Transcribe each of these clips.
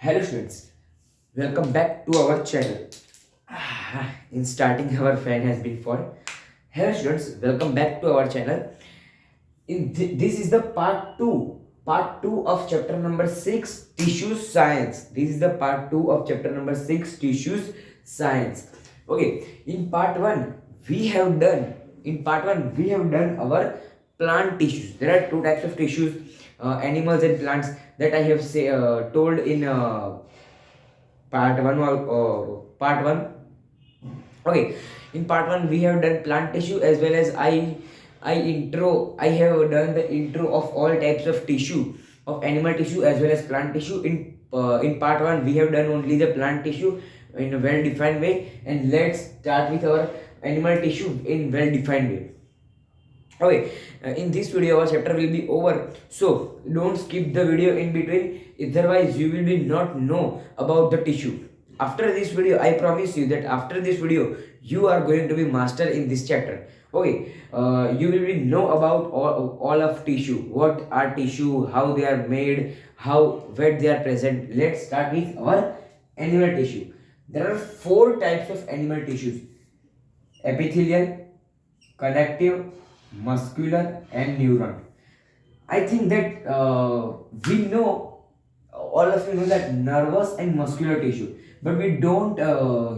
Hello students, welcome back to our channel. In starting our fan has been for. Hello students, welcome back to our channel. This is the part 2 of chapter number 6 tissues science. This is the part 2 of chapter number 6 tissues science. Okay, in part 1 we have done our plant tissues. There are two types of tissues, animals and plants, that I have told in part 1. Okay, in part 1 we have done plant tissue, as well as I have done the intro of all types of tissue, of animal tissue as well as plant tissue. In part 1 we have done only the plant tissue in a well defined way, and let's start with our animal tissue in well defined way. Okay, in this video our chapter will be over, so don't skip the video in between, otherwise you will be not know about the tissue. After this video, I promise you that after this video you are going to be master in this chapter. Okay, you will be know about all of tissue, what are tissue, how they are made, where they are present. Let's start with our animal tissue. There are four types of animal tissues: epithelial, connective, muscular and neuron. I think that we know, all of you know, that nervous and muscular tissue, but we don't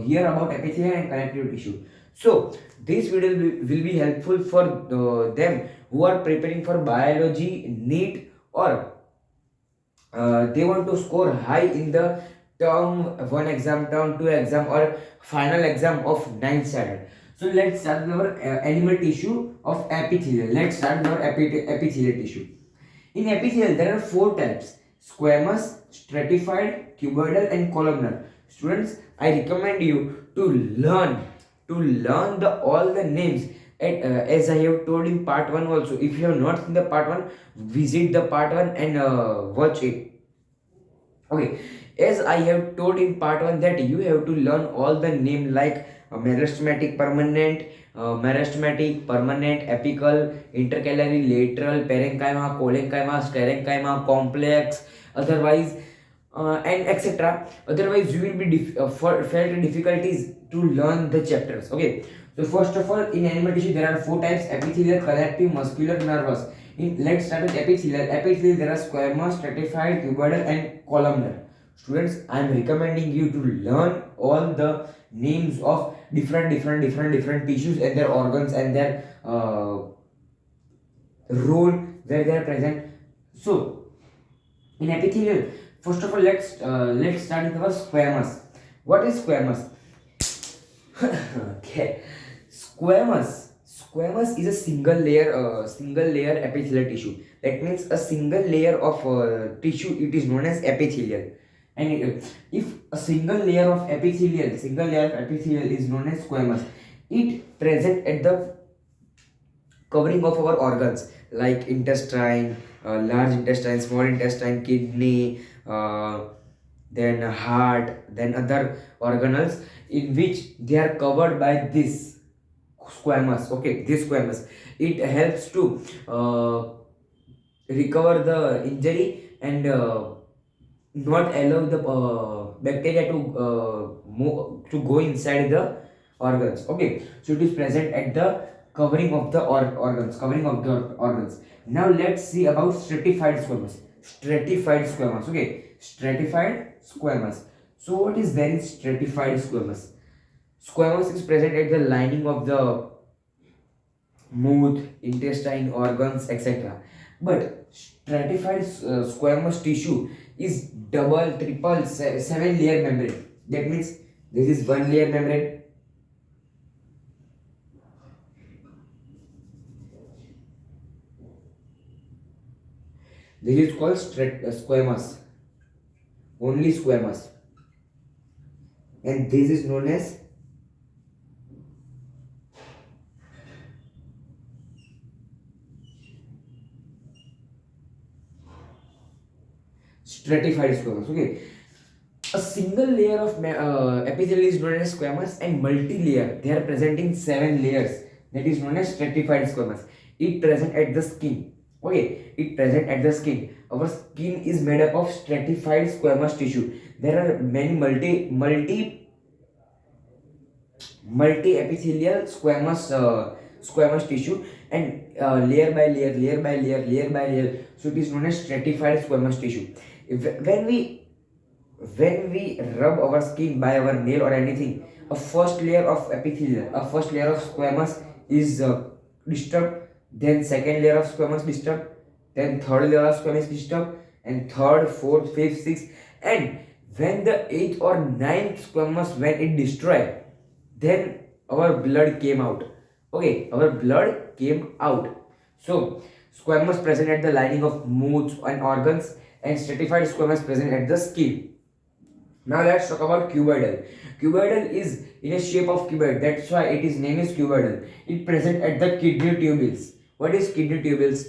hear about epithelial and connective tissue. So this video will be helpful for them who are preparing for biology NEET, or they want to score high in the term 1 exam, term 2 exam, or final exam of 9th standard. So let's start with our animal tissue of epithelial. Let's start with our epithelial tissue. In epithelial, there are four types: squamous, stratified, cuboidal and columnar. Students, I recommend you to learn all the names, as I have told in part 1 also. If you have not seen the part 1, visit the part 1 and watch it. Okay, as I have told in part 1 that you have to learn all the name, like meristematic permanent, apical, intercalary, lateral, parenchyma, collenchyma, sclerenchyma, complex, otherwise, and etc. Otherwise, you will be felt difficulties to learn the chapters. Okay, so first of all, in animal tissue there are four types: epithelial, connective, muscular, nervous. Let's start with epithelial. Epithelial, there are squamous, stratified, cuboidal and columnar. Students, I am recommending you to learn all the names of different tissues and their organs and their role where they are present. So in epithelial, first of all, let's start with our squamous. What is squamous? Okay, squamous is a single layer epithelial tissue. That means a single layer of tissue, it is known as epithelial. And if a single layer of epithelial is known as squamous, it present at the covering of our organs like intestine, large intestine, small intestine, kidney, then heart, then other organelles, in which they are covered by this squamous. Okay, this squamous, it helps to recover the injury and not allow the bacteria to go inside the organs. Okay, so it is present at the covering of the organs. Now let's see about stratified squamous. Okay, stratified squamous. So what is there in stratified squamous? Squamous is present at the lining of the mouth, intestine, organs, etc. But stratified squamous tissue is double, triple, 7 layer membrane. That means this is one layer membrane, this is called squamous, only squamous, and this is known as stratified squamous. Okay, a single layer of epithelium is known as squamous, and multi-layer, they are present in 7 layers, that is known as stratified squamous. It present at the skin. Okay, it present at the skin. our skin is made up of stratified squamous tissue. There are many multi epithelial squamous tissue, and layer by layer, so it is known as stratified squamous tissue. When we rub our skin by our nail or anything, a first layer of epithelial, a first layer of squamous is disturbed, then second layer of squamous disturbed, then third layer of squamous disturbed, and third, fourth, fifth, sixth, and when the eighth or ninth squamous, when it destroyed, then our blood came out. Okay, our blood came out. So squamous present at the lining of moods and organs, and stratified squamous present at the skin. Now let's talk about cuboidal. Cuboidal is in a shape of cuboid. That's why its name is cuboidal. It present at the kidney tubules. What is kidney tubules?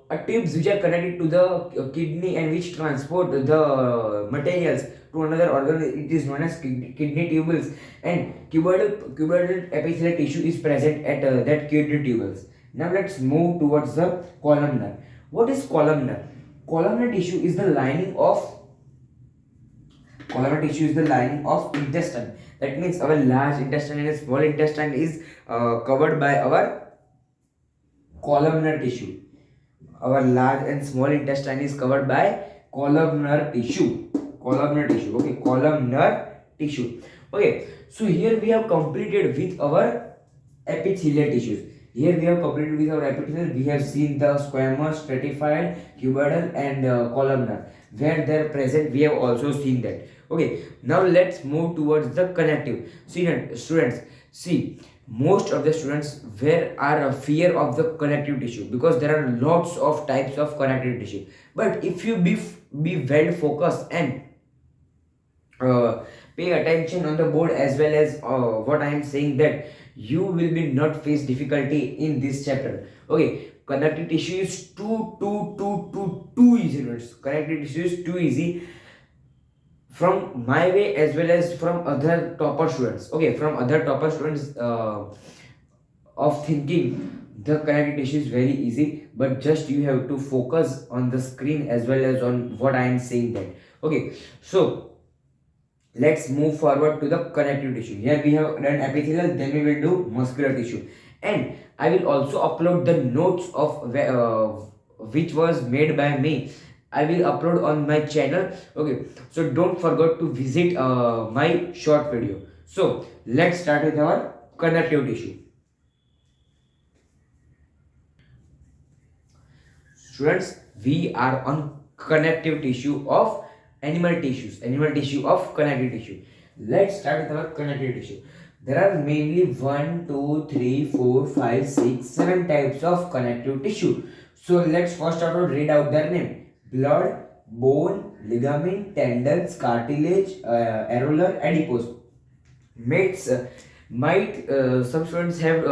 A tubes which are connected to the kidney and which transport the materials to another organ. It is known as kidney tubules. And cuboidal epithelial tissue is present at that kidney tubules. Now let's move towards the columnar. What is columnar? Columnar tissue is the lining of intestine. That means our large intestine and small intestine is covered by our columnar tissue. Our large and small intestine is covered by columnar tissue. Okay, columnar tissue. Okay, so here we have completed with our epithelial tissues. We have seen the squamous, stratified, cuboidal, and columnar. Where they are present, we have also seen that. Okay, now let's move towards the connective. Students, see, most of the students are a fear of the connective tissue because there are lots of types of connective tissue. But if you be well focused and pay attention on the board as well as what I am saying, that you will be not face difficulty in this chapter. Okay, connective tissue is too easy. Connective tissue is too easy from my way as well as from other topper students. Okay, from other topper students of thinking, the connective tissue is very easy, but just you have to focus on the screen as well as on what I am saying that. Okay, so let's move forward to the connective tissue. Here we have done epithelial, then we will do muscular tissue, and I will also upload the notes of which was made by me. I will upload on my channel. Okay, so don't forget to visit my short video. So let's start with our connective tissue. Students, we are on connective tissue of animal tissue of connective tissue. Let's start with our connective tissue. There are mainly 1, 2, 3, 4, 5, 6, 7 types of connective tissue. So let's first of all read out their name. Blood, bone, ligament, tendons, cartilage, areolar, adipose. Might some students have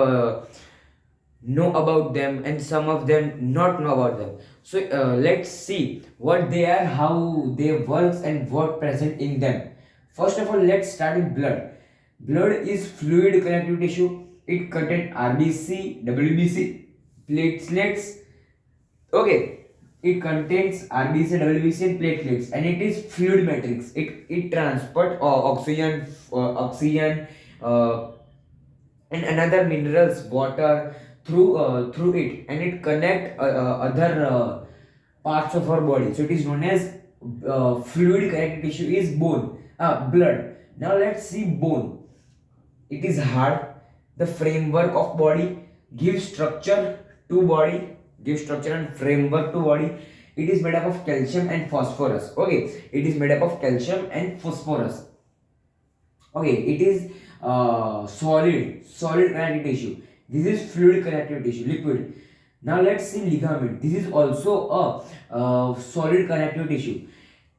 know about them and some of them not know about them. So let's see what they are, how they work, and what present in them. First of all, let's start with blood. Blood is fluid connective tissue. It contains RBC, WBC, platelets. Okay, it contains RBC, WBC, and platelets, and it is fluid matrix. It transports oxygen, and another minerals, water through it, and it connect other parts of our body. So it is known as fluid connective tissue is blood. Now let's see bone. It is hard. The framework of body, gives structure and framework to body. It is made up of calcium and phosphorus. Okay, it is made up of calcium and phosphorus. Okay, it is solid connective tissue. This is fluid connective tissue, liquid. Now let's see ligament. This is also a solid connective tissue.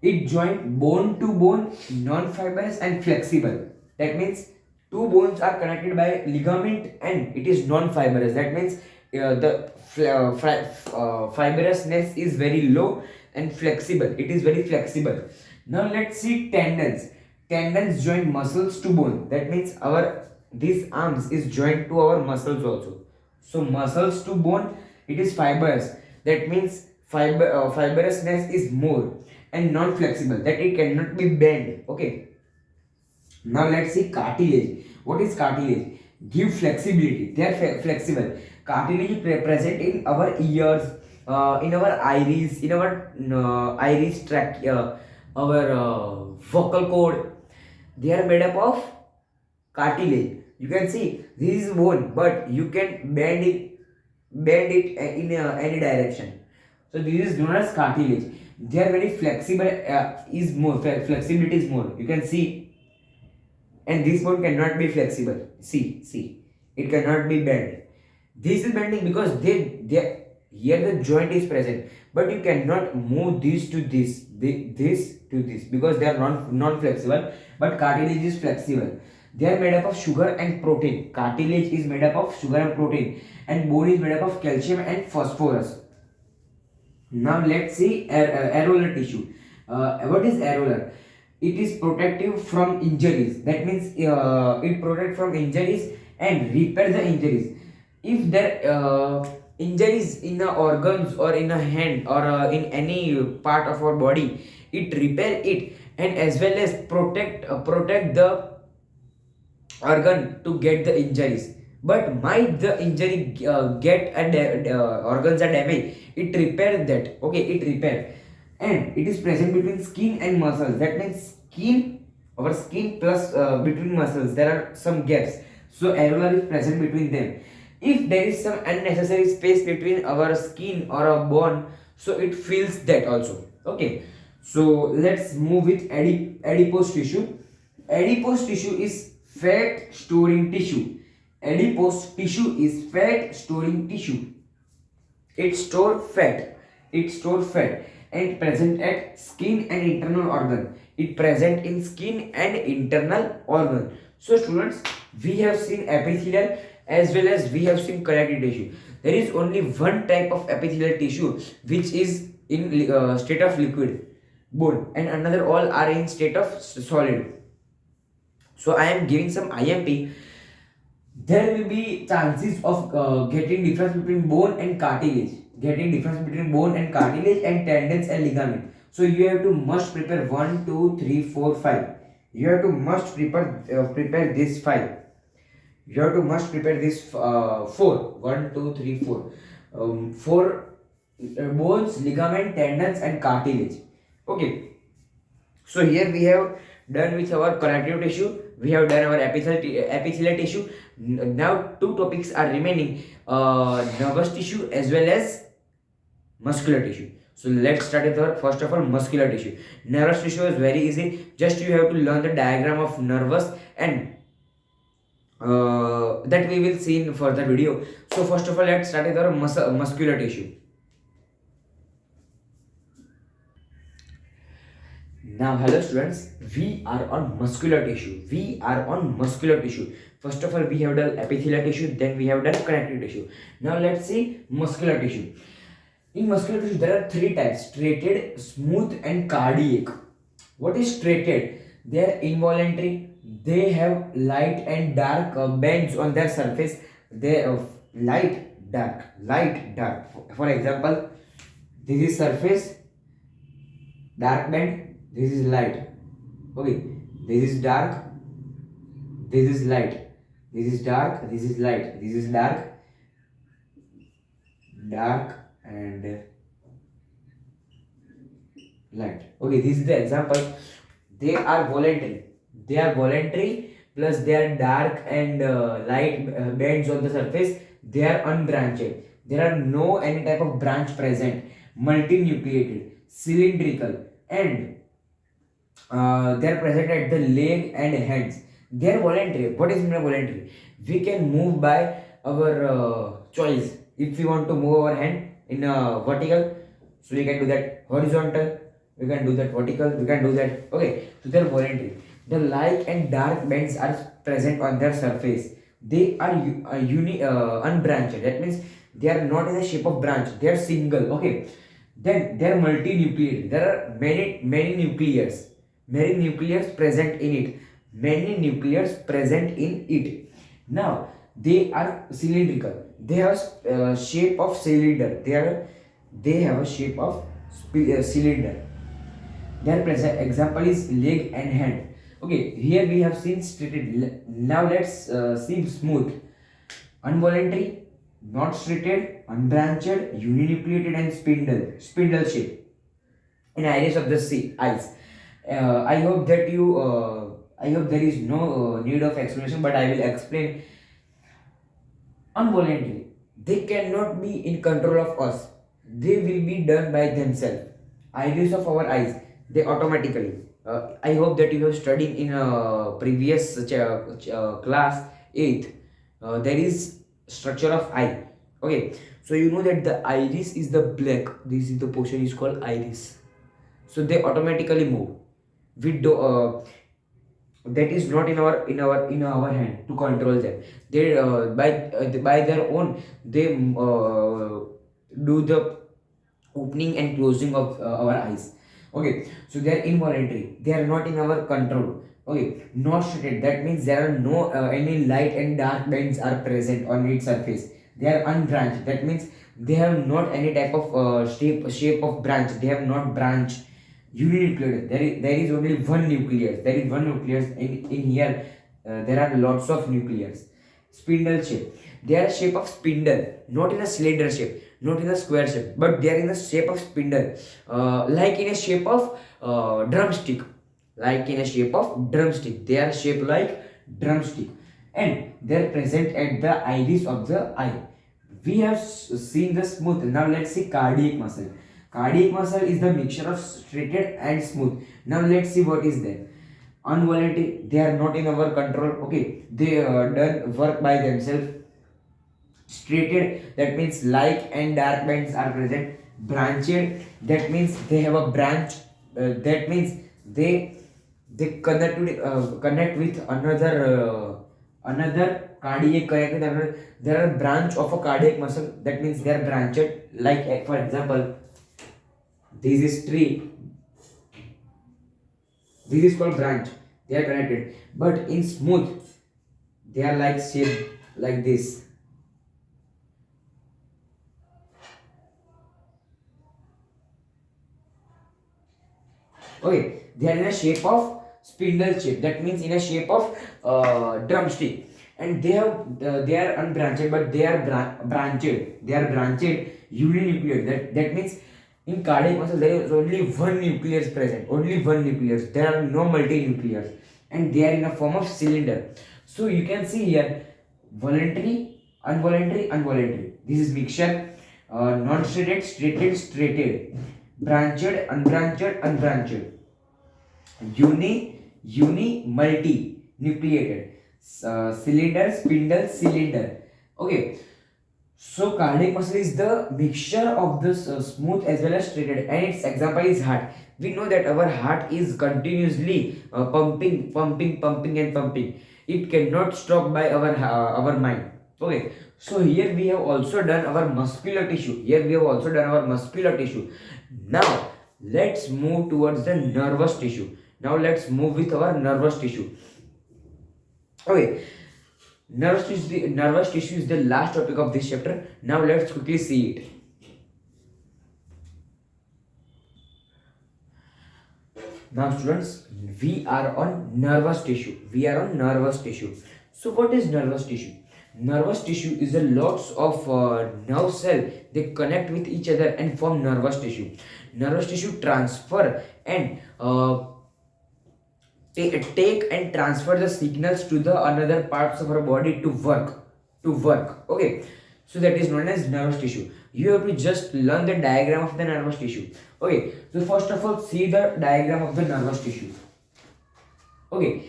It joins bone to bone, non-fibrous and flexible. That means two bones are connected by ligament and it is non-fibrous. That means the fibrousness is very low and flexible. It is very flexible. Now let's see tendons. Tendons join muscles to bone. That means these arms is joined to our muscles also. So muscles to bone, it is fibrous. That means fibrousness is more, and non-flexible, that it cannot be bent. Okay. Now let's see cartilage. What is cartilage? Give flexibility. They are flexible. Cartilage is present in our ears, in our iris, in our iris tract, our vocal cord. They are made up of cartilage. You can see this is bone, but you can bend it in any direction. So this is known as cartilage. They are very flexible. Is more flexibility is more. You can see, and this bone cannot be flexible. See, it cannot be bent. This is bending because they here the joint is present, but you cannot move this to this, this to this, because they are non flexible. But cartilage is flexible. They are made up of sugar and protein. Cartilage is made up of sugar and protein, and bone is made up of calcium and phosphorus. Now let's see areolar tissue. What is areolar? It is protective from injuries. That means it protects from injuries and repair the injuries. If there injuries in the organs or in a hand or in any part of our body, it repair it, and as well as protect the organ to get the injuries. But might the injury get and organs are damaged, it repair that. Okay, it repair, and it is present between skin and muscles. That means our skin plus between muscles there are some gaps, so areola is present between them. If there is some unnecessary space between our skin or a bone, so it fills that also. Okay, so let's move with adipose tissue. Adipose tissue is fat storing tissue. Adipose tissue is fat storing tissue. It stores fat. And present at skin and internal organ. It present in skin and internal organ. So students, we have seen epithelial as well as we have seen connective tissue. There is only one type of epithelial tissue which is in state of liquid, bone, and another all are in state of solid. So I am giving some IMP. There will be chances of getting difference between bone and cartilage, and tendons and ligament. So you have to must prepare 1, 2, 3, 4, 5. You have to must prepare this 5. You have to must prepare this 4. 1, 2, 3, 4. 4 bones, ligament, tendons, and cartilage. Okay. So here we have done with our connective tissue. We have done our epithelial tissue. Now two topics are remaining: nervous tissue as well as muscular tissue. So let's start with our first of all muscular tissue. Nervous tissue is very easy. Just you have to learn the diagram of nervous, and that we will see in further video. So first of all, let's start with our muscular tissue. Now hello students, we are on muscular tissue. First of all, we have done epithelial tissue, then we have done connective tissue. Now let's see muscular tissue. In muscular tissue, there are 3 types: striated, smooth, and cardiac. What is striated? They are involuntary. They have light and dark bands on their surface. They have light, dark. For example, this is surface, dark band. This is light. Okay, this is dark. This is light. This is dark. This is light. This is dark, and light. Okay, this is the example. They are voluntary. Plus they are dark and light bands on the surface. They are unbranched. There are no any type of branch present. Multinucleated, cylindrical, and they are present at the leg and hands. They are voluntary. What is voluntary? We can move by our choice. If we want to move our hand in vertical, so we can do that. Horizontal, we can do that. Vertical, we can do that. Okay, so they are voluntary. The light and dark bands are present on their surface. They are unbranched. That means they are not in the shape of branch. They are single. Okay. Then they are multinucleated. There are many nuclears present in it. Now they are cylindrical. They have shape of cylinder. They are they have a shape of cylinder. Their present example is leg and hand. Okay, here we have seen straighted. Now let's see smooth. Involuntary, not straighted, unbranched, uninucleated, and spindle shape in iris of the eyes. I hope that you. I hope there is no need of explanation, but I will explain. Involuntary, they cannot be in control of us. They will be done by themselves. Iris of our eyes, they automatically. I hope that you have studied in a previous class 8th. There is structure of eye. Okay, so you know that the iris is the black. This is the portion is called iris. So they automatically move. We do. That is not in our hand to control them. They by their own they do the opening and closing of our eyes. Okay, so they are involuntary, they are not in our control. Okay, not straight, that means there are no any light and dark bands are present on its surface. They are unbranched, that means they have not any type of shape of branch, they have not branch. Uninucleated, there is only one nucleus, there is one nucleus in here. There are lots of nucleus. Spindle shape, they are shape of spindle, not in a cylinder shape, not in a square shape, but they are in the shape of spindle, like in a shape of drumstick, like in a shape of drumstick. They are shaped like drumstick, and they are present at the iris of the eye. We have seen the smooth. Now let's see cardiac muscle. Cardiac muscle is the mixture of straighted and smooth. Now let's see what is there. Involuntary, they are not in our control. Okay, they done work by themselves. Straighted, that means light and dark bands are present. Branched, that means they have a branch. That means they connect with another cardiac connect with another. There are branch of a cardiac muscle, that means they are branched. Like for example, this is tree, this is called branch, they are connected. But in smooth, they are like shape like this. Okay, they are in a shape of spindle shape, that means in a shape of drumstick. And they are unbranched, but they are branched, they are branched uninucleate. That means in cardiac muscle there is only one nucleus present, only one nucleus, there are no multi-nucleus, and they are in a form of cylinder. So you can see here, voluntary, involuntary, involuntary, this is mixture. Non-straighted, straighted, straighted, branched, unbranched, unbranched, multi, nucleated, cylinder, spindle, cylinder. Okay, so cardiac muscle is the mixture of this smooth as well as straighted, and its example is heart. We know that our heart is continuously pumping and pumping. It cannot stop by our mind. Okay, so here we have also done our muscular tissue. Here we have also done our muscular tissue. Now let's move towards the nervous tissue. Now let's move with our nervous tissue. Okay, nervous tissue is the last topic of this chapter. Now let's quickly see it. Now students, we are on nervous tissue. We are on nervous tissue. So what is nervous tissue? Nervous tissue is a lots of nerve cell. They connect with each other and form nervous tissue. Nervous tissue transfer and take and transfer the signals to the another parts of our body to work. Okay, so that is known as nervous tissue. You have to just learn the diagram of the nervous tissue. Okay, so first of all, see the diagram of the nervous tissue. Okay,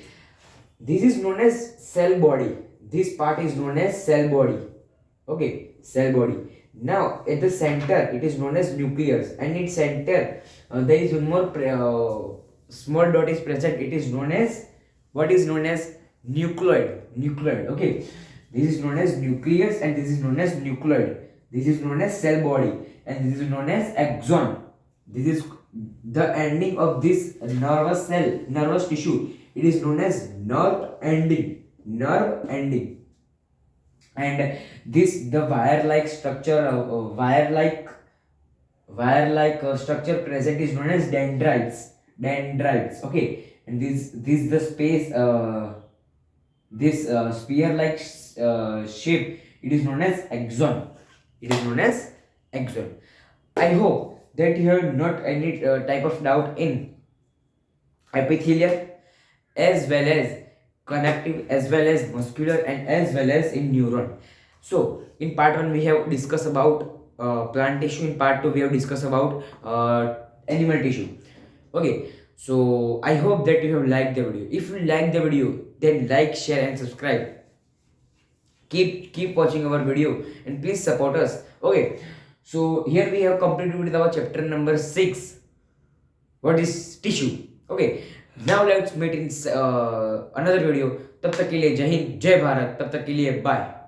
this is known as cell body. This part is known as cell body. Okay, cell body. Now at the center it is known as nucleus, and its center there is one more small dot is present. It is known as, what is known as nucleoid. Okay, this is known as nucleus and this is known as nucleoid. This is known as cell body and this is known as axon. This is the ending of this nervous tissue. It is known as nerve ending, and this the wire like structure, wire-like structure present is known as dendrites. Okay, and this the space, this spear-like shape, it is known as axon. I hope that you have not any type of doubt in epithelial, as well as connective, as well as muscular, and as well as in neuron. So in part 1 we have discussed about plant tissue. In part 2 we have discussed about animal tissue. Okay, so I hope that you have liked the video. If you like the video, then like, share and subscribe. Keep watching our video and please support us. Okay, so here we have completed with our chapter number 6, what is tissue. Okay, now let's meet in another video. तब तक के लिए जय हिंद जय भारत. तब तक के लिए bye.